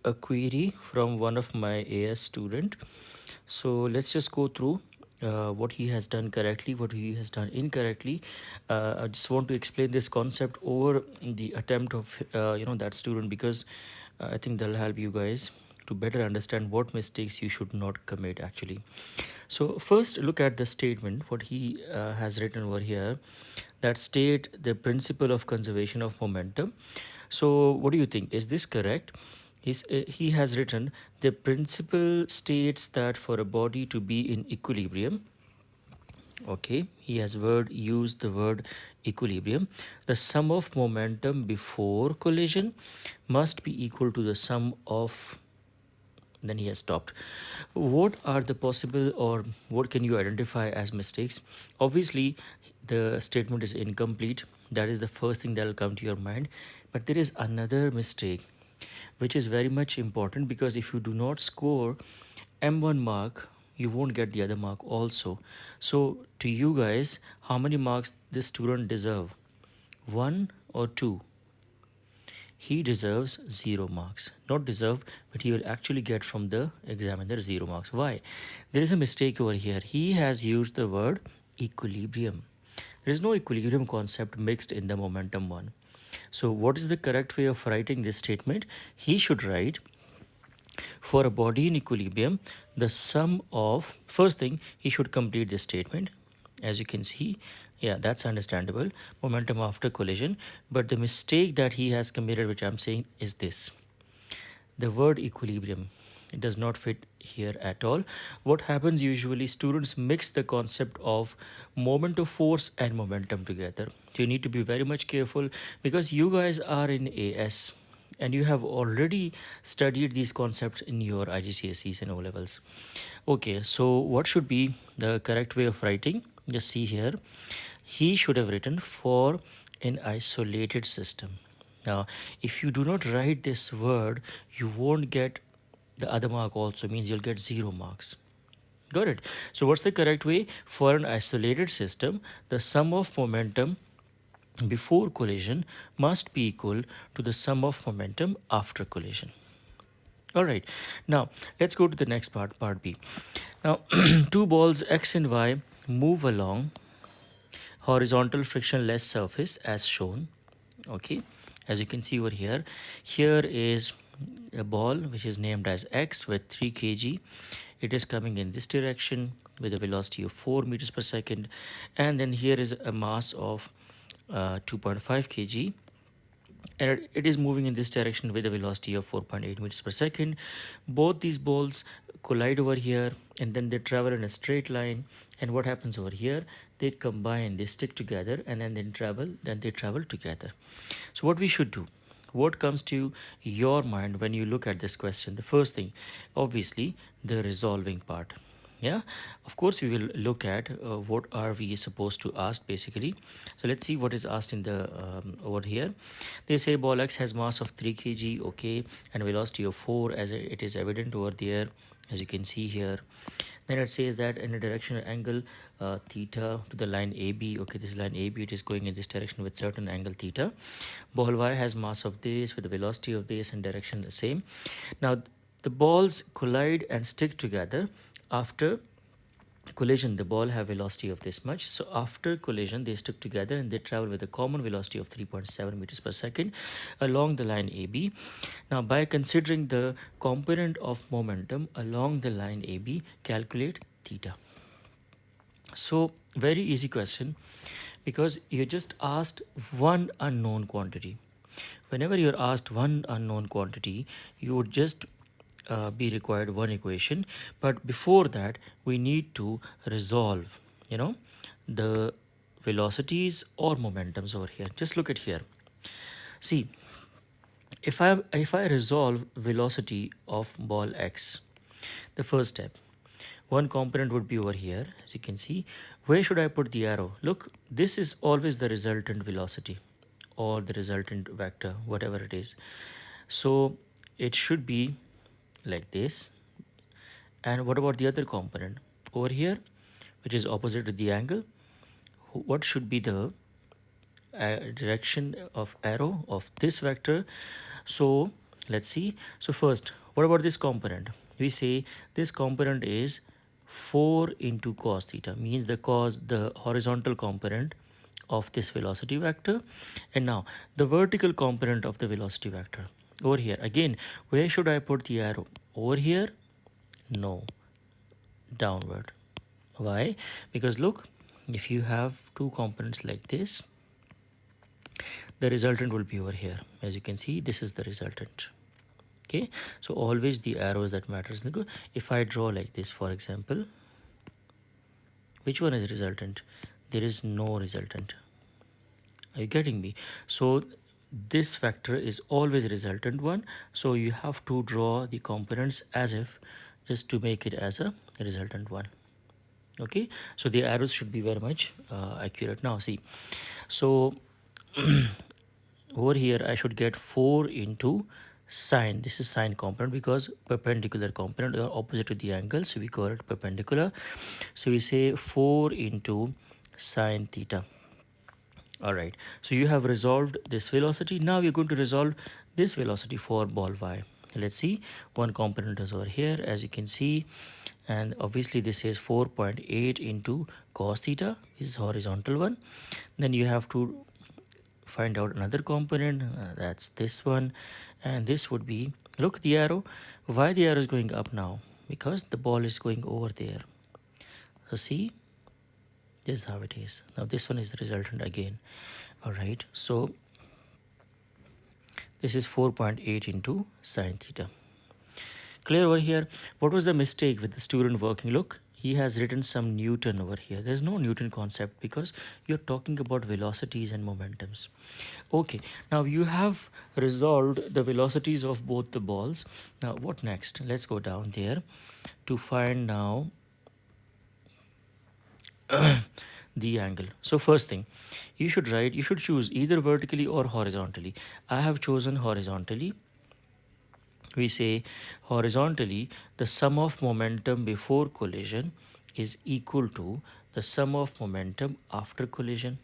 A query from one of my AS student. So let's just go through what he has done correctly, what he has done incorrectly. I just want to explain this concept over the attempt of that student, because I think that'll help you guys to better understand what mistakes you should not commit actually. So first look at the statement what he has written over here, that state the principle of conservation of momentum. So what do you think, is this correct? He has written the principle states that for a body to be in equilibrium, okay, he has used the word equilibrium, the sum of momentum before collision must be equal to the sum of, then he has stopped. What are the possible, or what can you identify as mistakes? Obviously the statement is incomplete, that is the first thing that will come to your mind. But there is another mistake which is very much important, because if you do not score M1 mark, you won't get the other mark also. So to you guys, how many marks this student deserve? 1 or 2? He deserves 0 marks. Not deserve, but he will actually get from the examiner 0 marks. Why? There is a mistake over here. He has used the word equilibrium. There is no equilibrium concept mixed in the momentum one. So what is the correct way of writing this statement? He should write, for a body in equilibrium, the sum of, first thing, he should complete this statement. As you can see, yeah, that's understandable, momentum after collision. But the mistake that he has committed, which I'm saying, is this: the word equilibrium, it does not fit here at all. What happens usually, students mix the concept of moment of force and momentum together. So you need to be very much careful, because you guys are in AS and you have already studied these concepts in your IGCSEs and O levels. Okay, so what should be the correct way of writing? Just see here, he should have written for an isolated system. Now if you do not write this word, you won't get the other mark also, means you'll get 0 marks. Got it? So what's the correct way? For an isolated system, the sum of momentum before collision must be equal to the sum of momentum after collision. All right, now let's go to the next part B. Now two balls X and Y move along horizontal frictionless surface as shown. Okay, as you can see over here, here is a ball which is named as X with 3 kg. It is coming in this direction with a velocity of 4 meters per second, and then here is a mass of 2.5 kg, and it is moving in this direction with a velocity of 4.8 meters per second. Both these balls collide over here, and then they travel in a straight line. And what happens over here, they combine, they stick together, and then they travel together. So what we should do, what comes to your mind when you look at this question? The first thing, obviously, the resolving part. Yeah, of course we will look at what are we supposed to ask basically. So let's see what is asked in the over here. They say ball X has mass of 3 kg, okay, and velocity of 4, as it is evident over there, as you can see here. Then it says that in a directional angle theta to the line AB, okay, this is line AB, it is going in this direction with certain angle theta. Ball Y has mass of this with the velocity of this and direction the same. Now the balls collide and stick together. After collision, the ball have velocity of this much. So after collision, they stick together and they travel with a common velocity of 3.7 meters per second along the line AB. Now by considering the component of momentum along the line AB, calculate theta. So very easy question, because you just asked one unknown quantity. Whenever you're asked one unknown quantity, you would just be required one equation. But before that, we need to resolve, the velocities or momentums over here. Just look at here. See, if I resolve velocity of ball X, the first step, one component would be over here. As you can see, where should I put the arrow? Look, this is always the resultant velocity or the resultant vector, whatever it is. So it should be like this. And what about the other component over here, which is opposite to the angle? What should be the direction of arrow of this vector? So Let's see. So first, what about this component? We say this component is 4 into cos theta, means the horizontal component of this velocity vector. And now the vertical component of the velocity vector over here. Again, where should I put the arrow? Over here? No, downward. Why? Because look, if you have two components like this, the resultant will be over here. As you can see, this is the resultant. Okay, so always the arrows that matters. If I draw like this, for example, which one is resultant? There is no resultant. Are you getting me? So this vector is always resultant one, so you have to draw the components as if, just to make it as a resultant one. Okay, so the arrows should be very much accurate. Now see, so over here I should get 4 into sine. This is sine component because perpendicular component or opposite to the angle, so we call it perpendicular. So we say 4 into sine theta. All right, so you have resolved this velocity. Now we're going to resolve this velocity for ball y. Let's see, one component is over here, as you can see, and obviously this is 4.8 into cos theta. This is horizontal one. Then you have to find out another component, that's this one, and this would be, look the arrow, why the arrow is going up now? Because the ball is going over there. So see, this is how it is. Now this one is the resultant again. All right, so this is 4.8 into sine theta. Clear over here? What was the mistake with the student working? Look, he has written some Newton over here. There's no Newton concept because you're talking about velocities and momentums. Okay, now you have resolved the velocities of both the balls. Now what next? Let's go down there to find now the angle. So first thing, you should choose either vertically or horizontally. I have chosen horizontally. We say horizontally, the sum of momentum before collision is equal to the sum of momentum after collision.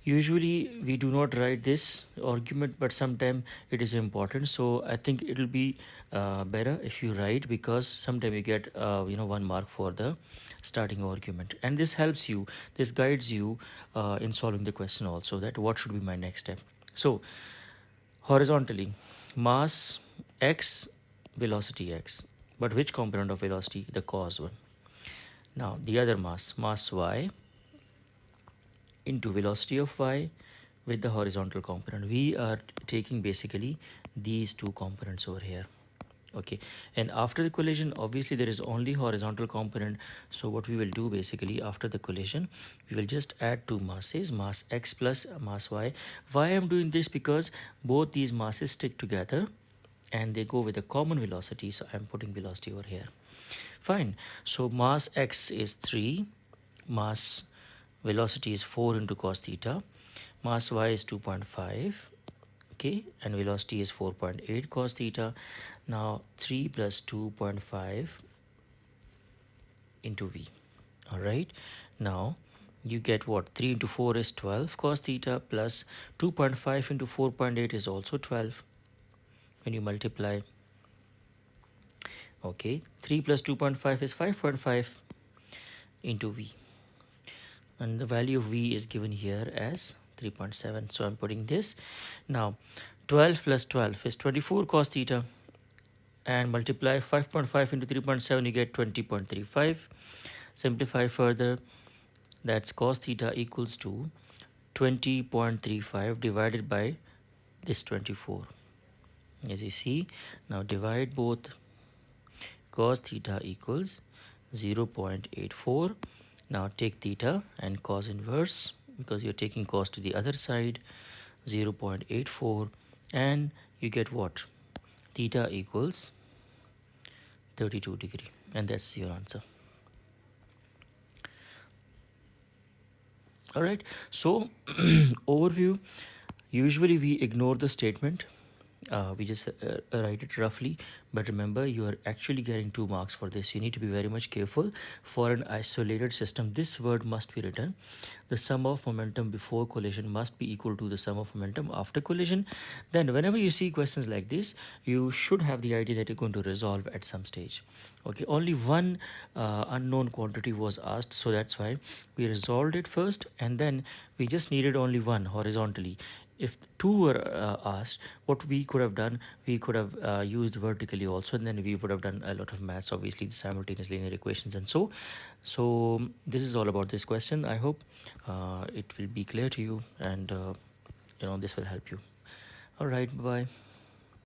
Usually we do not write this argument, but sometimes it is important, so I think it will be better if you write, because sometimes you get 1 mark for the starting argument, and this helps you, this guides you in solving the question also, that what should be my next step. So horizontally, mass x, velocity x, but which component of velocity? The cos one. Now the other mass y into velocity of y with the horizontal component. We are taking basically these two components over here. Okay, and after the collision, obviously there is only horizontal component, so what we will do basically after the collision, we will just add two masses, mass x plus mass y. Why I'm doing this? Because both these masses stick together and they go with a common velocity, so I'm putting velocity over here. Fine, so mass x is 3, mass velocity is 4 into cos theta, mass y is 2.5, okay, and velocity is 4.8 cos theta. Now 3 plus 2.5 into v. All right, now you get what? 3 into 4 is 12 cos theta, plus 2.5 into 4.8 is also 12 when you multiply. Okay, 3 plus 2.5 is 5.5 into v, and the value of v is given here as 3.7, so I'm putting this. Now 12 plus 12 is 24 cos theta, and multiply 5.5 into 3.7, you get 20.35. Simplify further, that's cos theta equals to 20.35 divided by this 24. As you see, now divide both. Cos theta equals 0.84. Now take theta and cos inverse, because you're taking cos to the other side, 0.84, and you get what? Theta equals 32 degree, and that's your answer. All right, so overview, usually we ignore the statement we just write it roughly, but remember you are actually getting 2 marks for this. You need to be very much careful. For an isolated system, this word must be written: the sum of momentum before collision must be equal to the sum of momentum after collision. Then whenever you see questions like this, you should have the idea that you're going to resolve at some stage. Okay, only one unknown quantity was asked, so that's why we resolved it first, and then we just needed only one horizontally. If two were asked, what we could have done, we could have used vertically also, and then we would have done a lot of maths, obviously, the simultaneous linear equations and so this is all about this question. I hope it will be clear to you, and this will help you. All right, bye bye.